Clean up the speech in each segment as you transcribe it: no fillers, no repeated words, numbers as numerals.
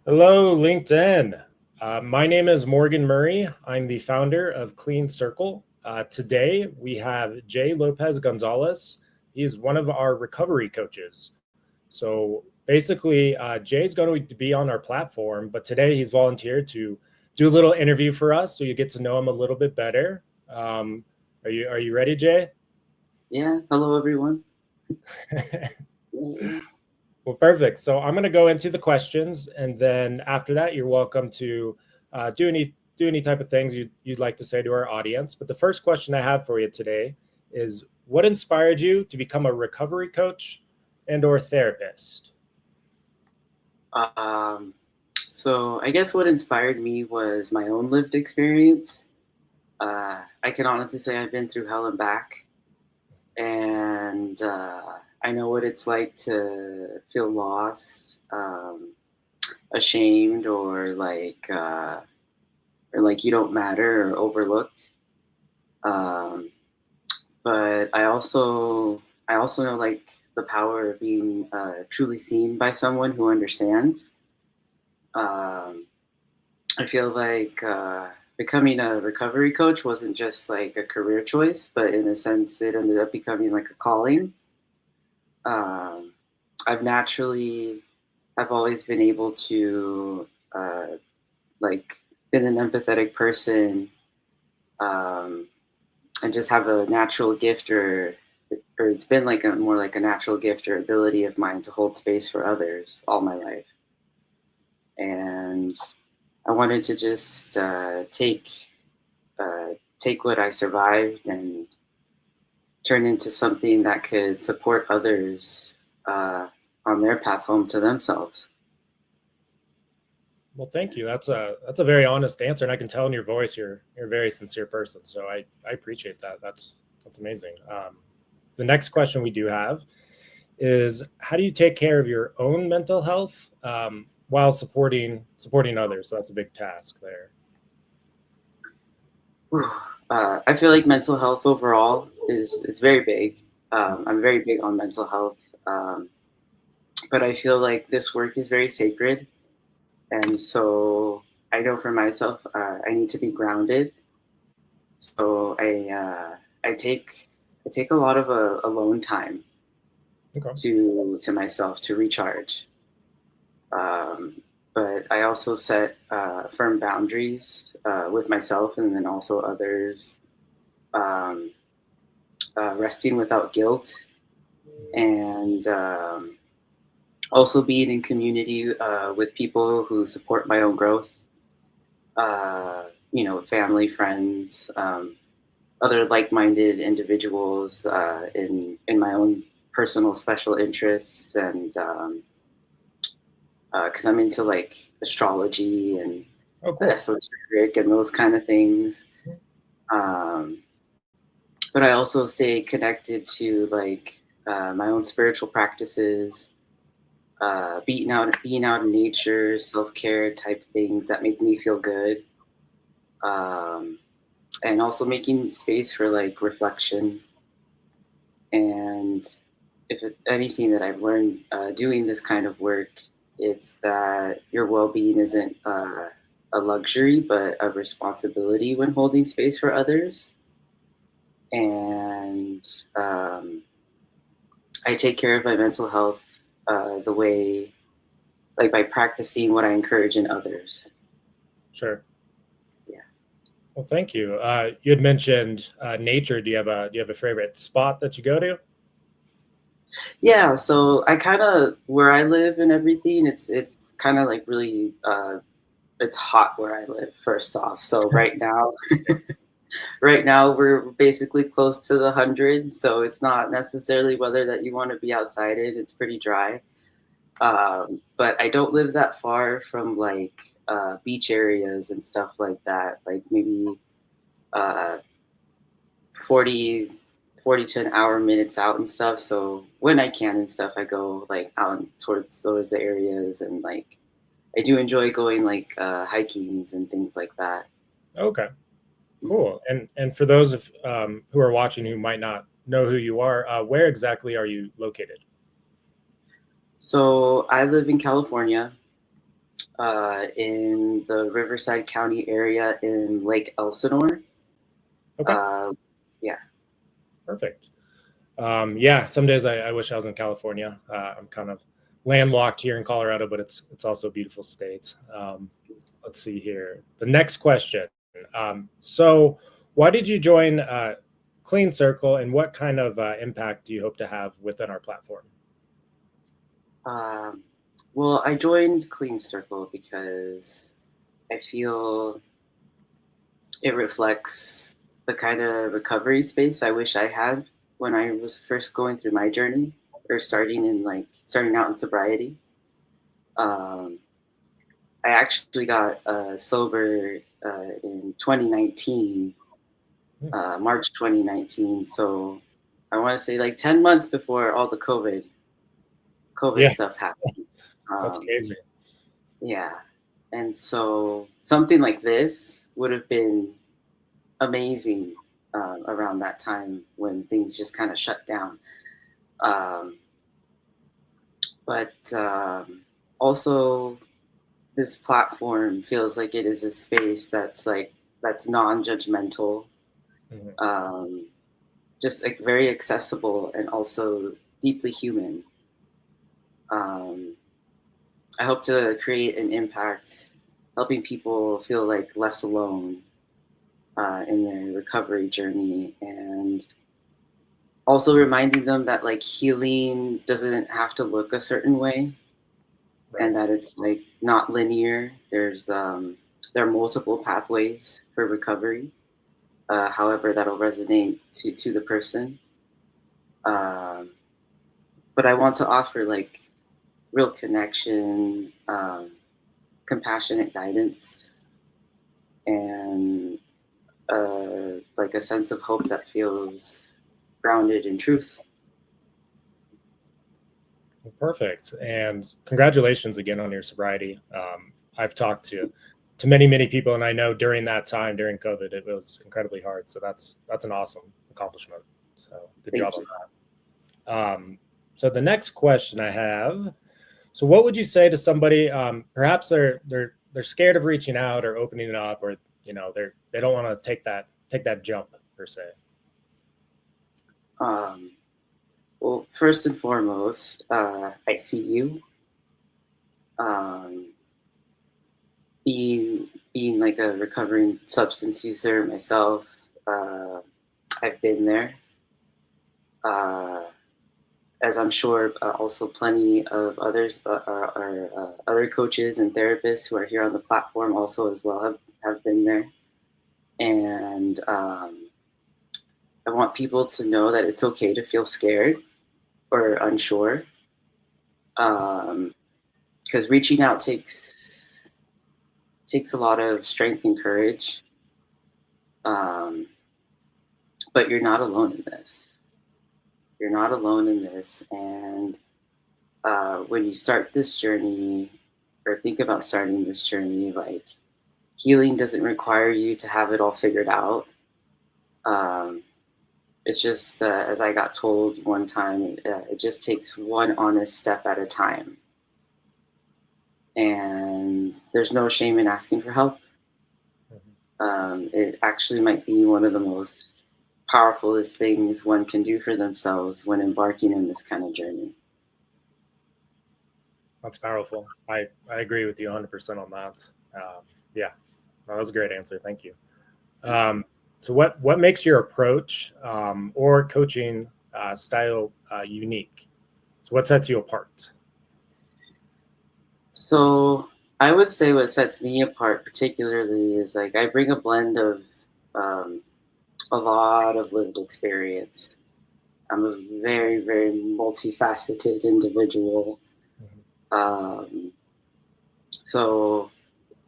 Hello, LinkedIn. My name is Morgan Murray. I'm the founder of Clean Circle. Today, we have Jay Lopez Gonzalez. He's one of our recovery coaches. So basically, Jay's going to be on our platform, but today he's volunteered to do a little interview for us so you get to know him a little bit better. Are you ready, Jay? Yeah, hello everyone. Yeah. Well, perfect. So I'm going to go into the questions, and then after that, you're welcome to do any type of things you'd like to say to our audience. But the first question I have for you today is, what inspired you to become a recovery coach and/or therapist? Um, so I guess what inspired me was my own lived experience. I can honestly say I've been through hell and back, and I know what it's like to feel lost, ashamed, or like you don't matter or overlooked. Um, but I also know like the power of being truly seen by someone who understands. Um, I feel like becoming a recovery coach wasn't just like a career choice, but in a sense, it ended up becoming like a calling. Um, I've naturally, I've always been able to like been an empathetic person, um, and just have a natural gift or it's been like a more like a natural gift or ability of mine to hold space for others all my life. And I wanted to just take what I survived and turn into something that could support others uh, on their path home to themselves. Well, thank you. That's a very honest answer, and I can tell in your voice you're a very sincere person. So I appreciate that. That's amazing. The next question we do have is, how do you take care of your own mental health while supporting others? So that's a big task there. Whew. I feel like mental health overall is very big. I'm very big on mental health, but I feel like this work is very sacred, and so I know for myself I need to be grounded. So I take a lot of alone time Okay. to myself to recharge. But I also set firm boundaries with myself and then also others. Um, Resting without guilt and also being in community with people who support my own growth. Uh, family, friends, other like-minded individuals in my own personal special interests, and because I'm into like astrology and Oh, cool. esoteric and those kind of things. Um, but I also stay connected to like my own spiritual practices, being out in nature, self care type things that make me feel good, um, and also making space for like reflection. And anything that I've learned doing this kind of work, it's that your well being isn't a luxury, but a responsibility when holding space for others. And um, I take care of my mental health the way, like by practicing what I encourage in others. Sure. Yeah. Well, thank you. You had mentioned nature. Do you have a favorite spot that you go to? Yeah, so I kind of where I live and everything, it's kind of like really it's hot where I live first off. So right now we're basically close to the hundreds, so it's not necessarily weather that you want to be outside in. It's pretty dry. But I don't live that far from like beach areas and stuff like that. Like maybe uh 40 40 to an hour minutes out and stuff. So when I can and stuff, I go like out towards those areas, and like I do enjoy going like hikings and things like that. Okay, Mhm. cool. And for those of who are watching who might not know who you are, where exactly are you located? So I live in California. in the Riverside County area in Lake Elsinore. Okay, Yeah. perfect. Yeah, some days I wish I was in California. I'm kind of landlocked here in Colorado, but it's also a beautiful state. Let's see here. The next question. So, why did you join Clean Circle, and what kind of impact do you hope to have within our platform? Um, well, I joined Clean Circle because I feel it reflects the kind of recovery space I wish I had when I was first going through my journey or starting out in sobriety. Um, I actually got sober in 2019, Hmm. March 2019. So I want to say like 10 months before all the COVID Yeah, stuff happened. that's Um, crazy. yeah. And so something like this would have been amazing around that time when things just kind of shut down. Um, but also, this platform feels like it is a space that's non-judgmental, Mhm. um, just like very accessible and also deeply human. Um, I hope to create an impact, helping people feel like less alone in their recovery journey, and also reminding them that like healing doesn't have to look a certain way, and Right. that it's like not linear. There are multiple pathways for recovery. However, that'll resonate to the person. Um, but I want to offer like real connection, compassionate guidance, and like a sense of hope that feels grounded in truth. Perfect. And congratulations again on your sobriety. I've talked to many people, and I know during that time during COVID, it was incredibly hard. So that's an awesome accomplishment. So good job Thank on you. that. So the next question I have. So what would you say to somebody? Perhaps they're scared of reaching out or opening it up, or they don't want to take that jump per se. Um, well, first and foremost, I see you. Um, being like a recovering substance user myself, uh, I've been there. Uh, as I'm sure also plenty of others are other coaches and therapists who are here on the platform also as well have been there. And I want people to know that it's okay to feel scared or unsure, because reaching out takes a lot of strength and courage. Um, but you're not alone in this. You're not alone in this. And when you start this journey or think about starting this journey, like healing doesn't require you to have it all figured out. Um, it's just, as I got told one time, it just takes one honest step at a time. And there's no shame in asking for help. Mhm. It actually might be one of the most powerfulest things one can do for themselves when embarking in this kind of journey. That's powerful. I agree with you 100% on that. Yeah, that was a great answer. Thank you. Um, so what makes your approach or coaching style unique? So what sets you apart? So I would say what sets me apart particularly is like I bring a blend of um, a lot of lived experience. I'm a very, very multifaceted individual. Mhm. Um, so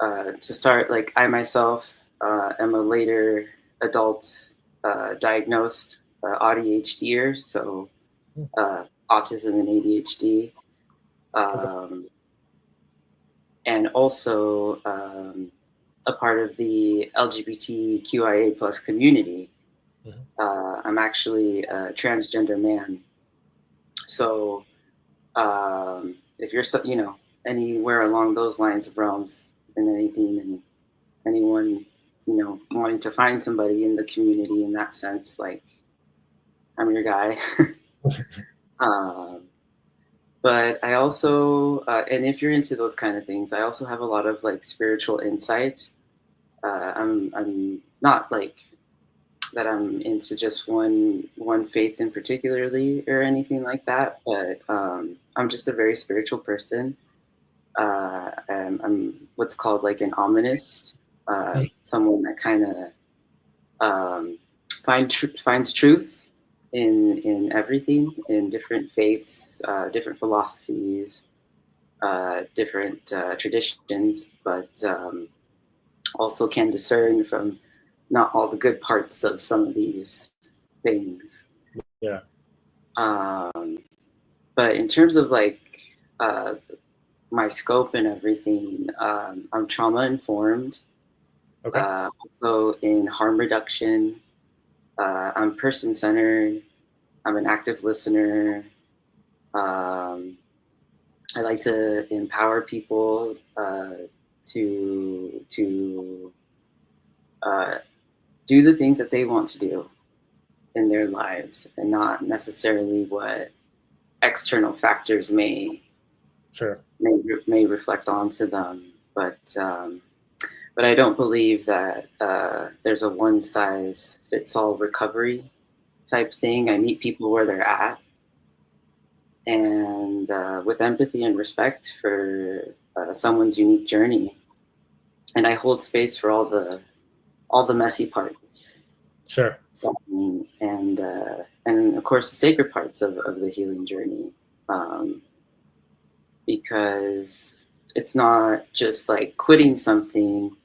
to start, like I myself am a later adult diagnosed ADHDer, so Hmm. autism and ADHD, Okay. um, and also a part of the LGBTQIA plus community. Mhm. I'm actually a transgender man, so if you're anywhere along those lines of realms and anything, and anyone, wanting to find somebody in the community in that sense, like I'm your guy. um, but I also, and if you're into those kind of things, I also have a lot of like spiritual insight. I'm not like that I'm into just one faith in particularly or anything like that, but I'm just a very spiritual person. I'm what's called like an ominist, someone that kind of um, finds truth in everything, in different faiths, different philosophies, different traditions, but also can discern from not all the good parts of some of these things. Yeah. Um, but in terms of like uh, my scope and everything, I'm trauma informed. Okay. Also in harm reduction. I'm person centered. I'm an active listener. Um, I like to empower people to uh, do the things that they want to do in their lives, and not necessarily what external factors Sure. may reflect onto them. But I don't believe that there's a one size fits all recovery type thing. I meet people where they're at, and with empathy and respect for someone's unique journey. And I hold space for all the messy parts, Sure. and of course the sacred parts of the healing journey, um, because it's not just like quitting something,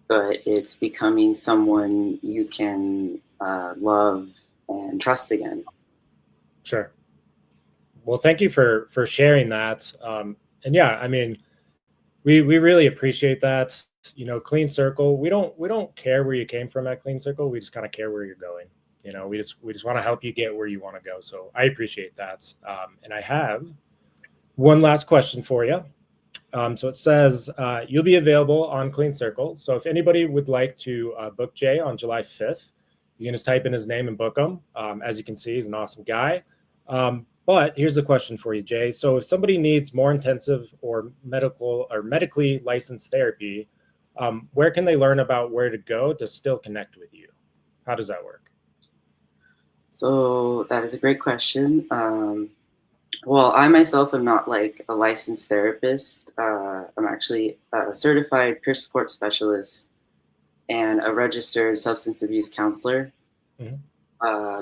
but it's becoming someone you can love and trust again. Sure. Well, thank you for sharing that. And yeah, I mean, we really appreciate that. Clean Circle. We don't care where you came from at Clean Circle. We just kind of care where you're going. We just want to help you get where you want to go. So I appreciate that. And I have one last question for you. So it says you'll be available on Clean Circle. So if anybody would like to book Jay on July 5th, you can just type in his name and book him. As you can see, he's an awesome guy. But here's the question for you, Jay. So if somebody needs more intensive or medically licensed therapy, where can they learn about where to go to still connect with you? How does that work? So that is a great question. Well, I myself am not like a licensed therapist. I'm actually a certified peer support specialist and a registered substance abuse counselor. Mhm.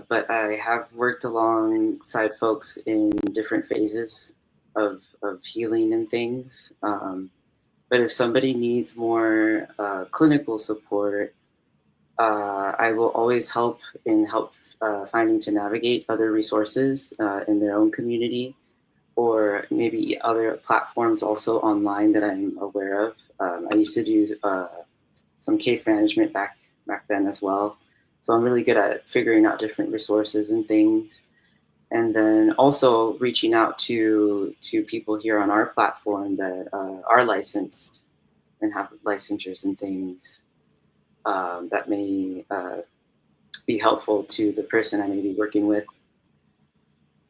But I have worked alongside folks in different phases of healing and things. But if somebody needs more clinical support, I will always help finding to navigate other resources in their own community, or maybe other platforms also online that I'm aware of. I used to do some case management back then as well, so I'm really good at figuring out different resources and things. And then also reaching out to people here on our platform that are licensed and have licensures and things, that may be helpful to the person I may be working with.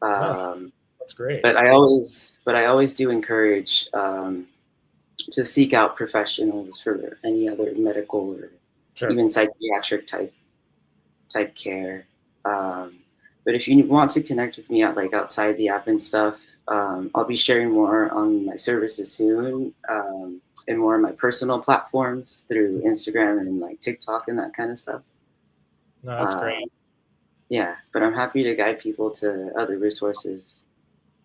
No, Um, that's great. but I always do encourage to seek out professionals for any other medical or Sure. even psychiatric type care. Um, but if you want to connect with me outside the app and stuff, I'll be sharing more on my services soon, and more on my personal platforms through Instagram and like TikTok and that kind of stuff. No, that's great. Um, yeah, but I'm happy to guide people to other resources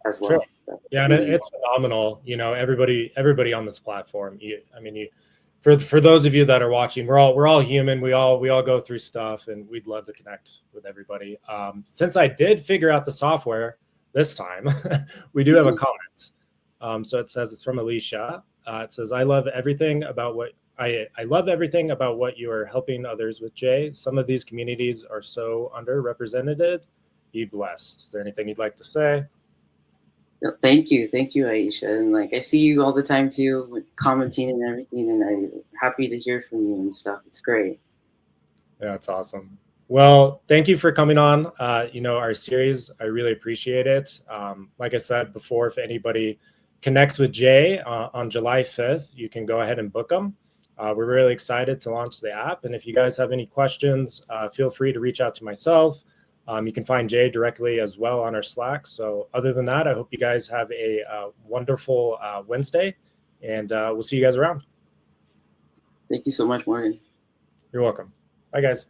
as Sure. well. Yeah, and it's phenomenal. Everybody on this platform. For those of you that are watching, we're all human. We all go through stuff, and we'd love to connect with everybody. Since I did figure out the software this time, we do have a comment. So it says it's from Alicia. It says, I love everything about what you are helping others with, Jay. Some of these communities are so underrepresented. Be blessed. Is there anything you'd like to say? Thank you, Aisha. And like I see you all the time too, with commenting and everything, and I'm happy to hear from you and stuff. It's great. Yeah, that's awesome. Well, thank you for coming on. Our series, I really appreciate it. Like I said before, if anybody connects with Jay on July 5th, you can go ahead and book them. We're really excited to launch the app. And if you guys have any questions, feel free to reach out to myself. You can find Jay directly as well on our Slack. So, other than that, I hope you guys have a wonderful Wednesday, and we'll see you guys around. Thank you so much, Morgan. You're welcome. Bye, guys.